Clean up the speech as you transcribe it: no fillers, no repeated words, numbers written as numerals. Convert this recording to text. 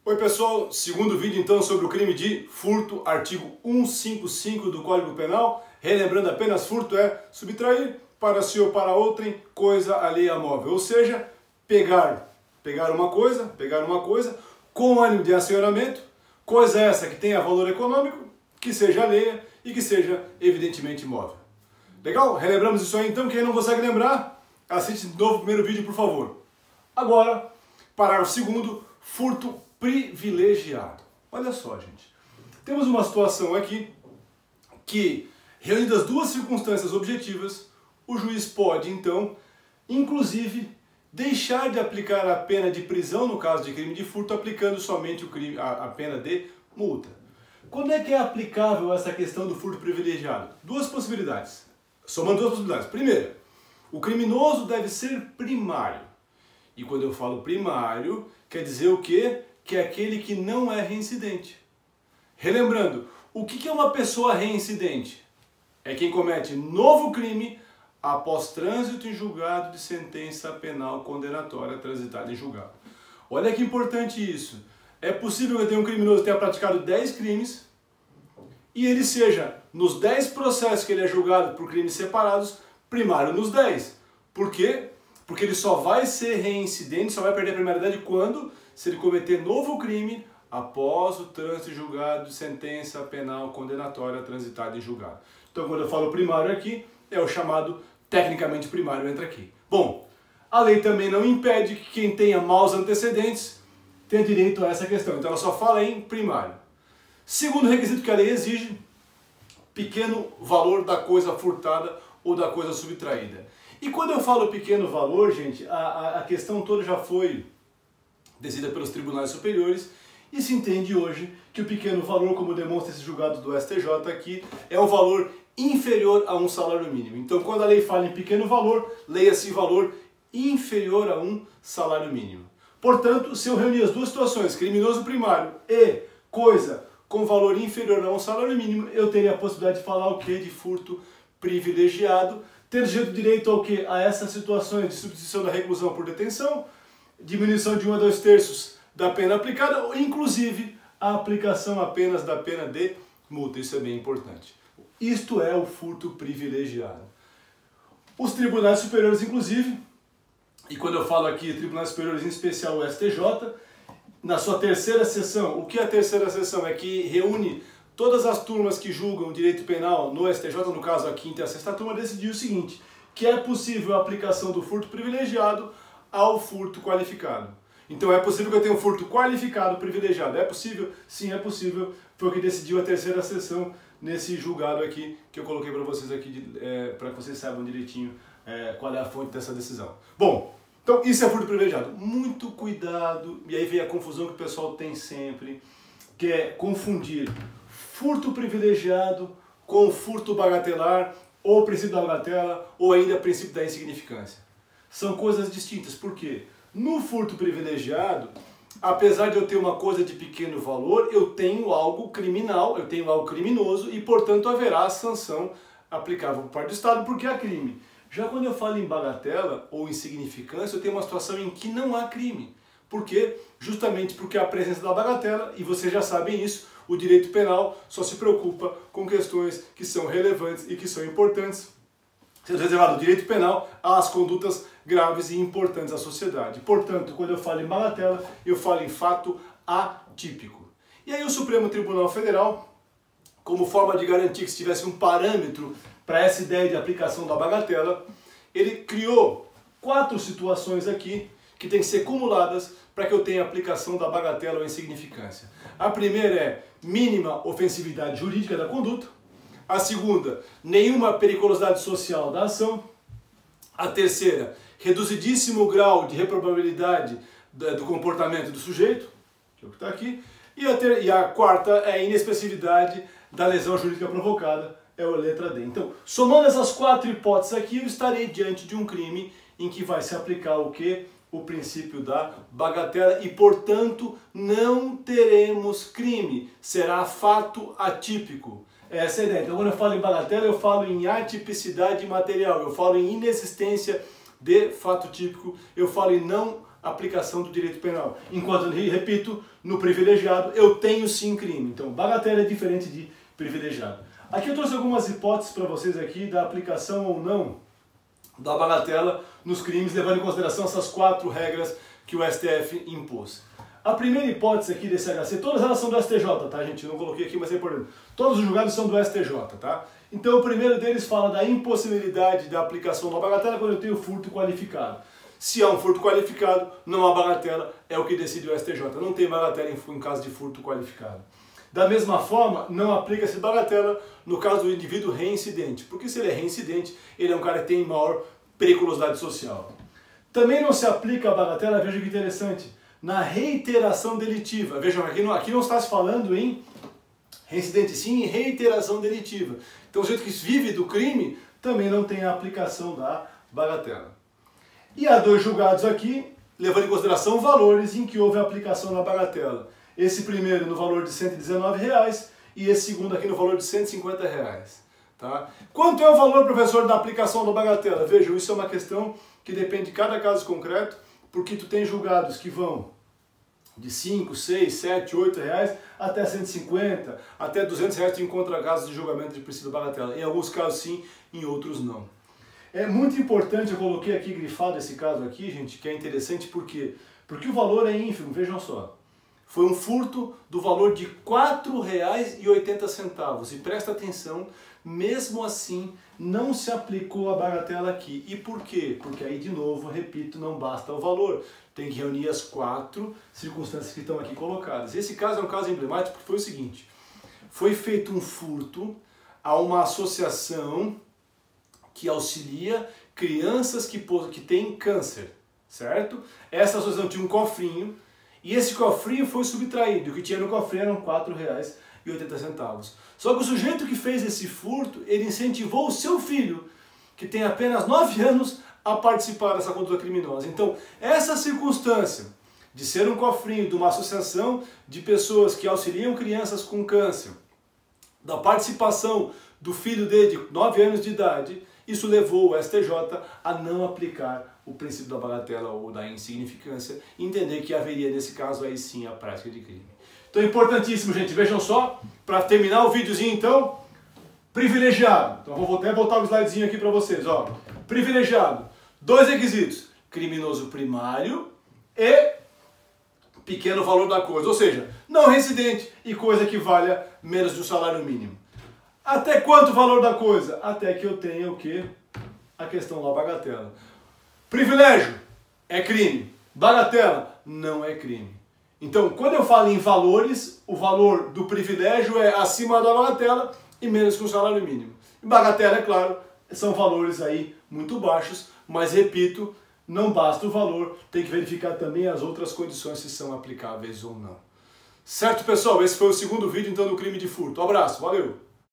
Oi pessoal, segundo vídeo então sobre o crime de furto, artigo 155 do Código Penal. Relembrando apenas, furto é subtrair para si ou para outrem coisa alheia a móvel, ou seja, pegar uma coisa com ânimo de assenhoramento, coisa essa que tenha valor econômico, que seja alheia e que seja evidentemente móvel. Legal? Relembramos isso aí então, quem não consegue lembrar, assiste de novo o primeiro vídeo por favor. Agora, parágrafo 2º, furto privilegiado. Olha só, gente. Temos uma situação aqui que, reunidas duas circunstâncias objetivas, o juiz pode, então, inclusive, deixar de aplicar a pena de prisão no caso de crime de furto, aplicando somente a pena de multa. Quando é que é aplicável essa questão do furto privilegiado? Duas possibilidades. Somando duas possibilidades. Primeira, o criminoso deve ser primário. E quando eu falo primário, quer dizer o quê? Que é aquele que não é reincidente. Relembrando, o que é uma pessoa reincidente? É quem comete novo crime após trânsito em julgado de sentença penal condenatória transitada em julgado. Olha que importante isso. É possível que eu tenha um criminoso que tenha praticado 10 crimes e ele seja, nos 10 processos que ele é julgado por crimes separados, primário nos 10. Por quê? Porque ele só vai ser reincidente, só vai perder a primaridade quando? Se ele cometer novo crime após o trânsito em julgado de sentença penal condenatória transitada em julgado. Então, quando eu falo primário aqui, é o chamado tecnicamente primário, entra aqui. Bom, a lei também não impede que quem tenha maus antecedentes tenha direito a essa questão. Então, ela só fala em primário. Segundo requisito que a lei exige, pequeno valor da coisa furtada ou da coisa subtraída. E quando eu falo pequeno valor, gente, a questão toda já foi decidida pelos tribunais superiores e se entende hoje que o pequeno valor, como demonstra esse julgado do STJ aqui, é um valor inferior a um salário mínimo. Então, quando a lei fala em pequeno valor, leia-se valor inferior a um salário mínimo. Portanto, se eu reunir as duas situações, criminoso primário e coisa com valor inferior a um salário mínimo, eu teria a possibilidade de falar o quê? De furto privilegiado, ter direito ao quê? A essas situações de substituição da reclusão por detenção, diminuição de 1 a 2 terços da pena aplicada, ou inclusive a aplicação apenas da pena de multa. Isso é bem importante. Isto é o furto privilegiado. Os tribunais superiores, inclusive, e quando eu falo aqui tribunais superiores, em especial o STJ, na sua terceira sessão, o que é a terceira sessão? É que reúne todas as turmas que julgam o direito penal no STJ, no caso a quinta e a sexta turma, decidiu o seguinte, que é possível a aplicação do furto privilegiado ao furto qualificado. Então é possível que eu tenha um furto qualificado privilegiado. É possível? Sim, é possível. Foi o que decidiu a terceira sessão nesse julgado aqui, que eu coloquei para vocês aqui, para que vocês saibam direitinho qual é a fonte dessa decisão. Bom, então isso é furto privilegiado. Muito cuidado, e aí vem a confusão que o pessoal tem sempre, que é confundir furto privilegiado com furto bagatelar, ou princípio da bagatela, ou ainda princípio da insignificância. São coisas distintas, por quê? No furto privilegiado, apesar de eu ter uma coisa de pequeno valor, eu tenho algo criminal, eu tenho algo criminoso e, portanto, haverá sanção aplicável por parte do Estado, porque há crime. Já quando eu falo em bagatela ou insignificância, eu tenho uma situação em que não há crime. Por quê? Justamente porque há a presença da bagatela, e vocês já sabem isso, o direito penal só se preocupa com questões que são relevantes e que são importantes, sendo reservado o direito penal às condutas graves e importantes à sociedade. Portanto, quando eu falo em bagatela, eu falo em fato atípico. E aí o Supremo Tribunal Federal, como forma de garantir que se tivesse um parâmetro para essa ideia de aplicação da bagatela, ele criou 4 situações aqui que têm que ser cumuladas para que eu tenha aplicação da bagatela ou insignificância. A primeira é mínima ofensividade jurídica da conduta. A segunda, nenhuma periculosidade social da ação. A terceira, reduzidíssimo grau de reprovabilidade do comportamento do sujeito, que é o que está aqui. E a quarta é a inexpressividade da lesão jurídica provocada, é a letra D. Então, somando essas 4 hipóteses aqui, eu estarei diante de um crime em que vai se aplicar o quê? O princípio da bagatela e, portanto, não teremos crime. Será fato atípico. Essa é a ideia. Então, quando eu falo em bagatela, eu falo em atipicidade material, eu falo em inexistência de fato típico, eu falo em não aplicação do direito penal. Enquanto, repito, no privilegiado eu tenho sim crime. Então, bagatela é diferente de privilegiado. Aqui eu trouxe algumas hipóteses para vocês aqui da aplicação ou não da bagatela nos crimes, levando em consideração essas 4 regras que o STF impôs. A primeira hipótese aqui desse HC, todas elas são do STJ, tá, gente? Eu não coloquei aqui, mas é importante. Todos os julgados são do STJ, tá? Então o primeiro deles fala da impossibilidade da aplicação da bagatela quando eu tenho furto qualificado. Se há um furto qualificado, não há bagatela, é o que decide o STJ. Não tem bagatela em caso de furto qualificado. Da mesma forma, não aplica-se bagatela no caso do indivíduo reincidente, porque se ele é reincidente, ele é um cara que tem maior periculosidade social. Também não se aplica a bagatela, veja que interessante, na reiteração delitiva. Vejam, aqui não está se falando em reincidente, sim em reiteração delitiva. Então o sujeito que vive do crime também não tem a aplicação da bagatela. E há 2 julgados aqui, levando em consideração valores em que houve a aplicação da bagatela. Esse primeiro no valor de R$ 119,00 e esse segundo aqui no valor de R$ 150,00. Tá? Quanto é o valor, professor, da aplicação da bagatela? Vejam, isso é uma questão que depende de cada caso concreto, porque tu tem julgados que vão de 5, 6, 7, 8 reais até 150, até 200 reais tu encontra casos de julgamento de princípio da bagatela. Em alguns casos sim, em outros não. É muito importante, eu coloquei aqui grifado esse caso aqui, gente, que é interessante porque o valor é ínfimo, vejam só. Foi um furto do valor de R$ 4,80. E presta atenção, mesmo assim não se aplicou a bagatela aqui. E por quê? Porque aí, de novo, repito, não basta o valor. Tem que reunir as 4 circunstâncias que estão aqui colocadas. Esse caso é um caso emblemático porque foi o seguinte. Foi feito um furto a uma associação que auxilia crianças que têm câncer, certo? Essa associação tinha um cofrinho e esse cofrinho foi subtraído. O que tinha no cofrinho eram R$ 4,80. Só que o sujeito que fez esse furto, ele incentivou o seu filho, que tem apenas 9 anos, a participar dessa conduta criminosa. Então, essa circunstância de ser um cofrinho de uma associação de pessoas que auxiliam crianças com câncer, da participação do filho dele de 9 anos de idade, isso levou o STJ a não aplicar o princípio da bagatela ou da insignificância e entender que haveria, nesse caso, aí sim, a prática de crime. Então é importantíssimo, gente, vejam só, para terminar o videozinho, então, privilegiado. Então vou até botar o slidezinho aqui para vocês, ó. Privilegiado, 2 requisitos, criminoso primário e pequeno valor da coisa, ou seja, não reincidente e coisa que valha menos de um salário mínimo. Até quanto o valor da coisa? Até que eu tenha o quê? A questão da bagatela. Privilégio é crime. Bagatela não é crime. Então, quando eu falo em valores, o valor do privilégio é acima da bagatela e menos que um salário mínimo. E bagatela, é claro, são valores aí muito baixos, mas repito, não basta o valor, tem que verificar também as outras condições se são aplicáveis ou não. Certo, pessoal? Esse foi o segundo vídeo, então, do crime de furto. Um abraço, valeu!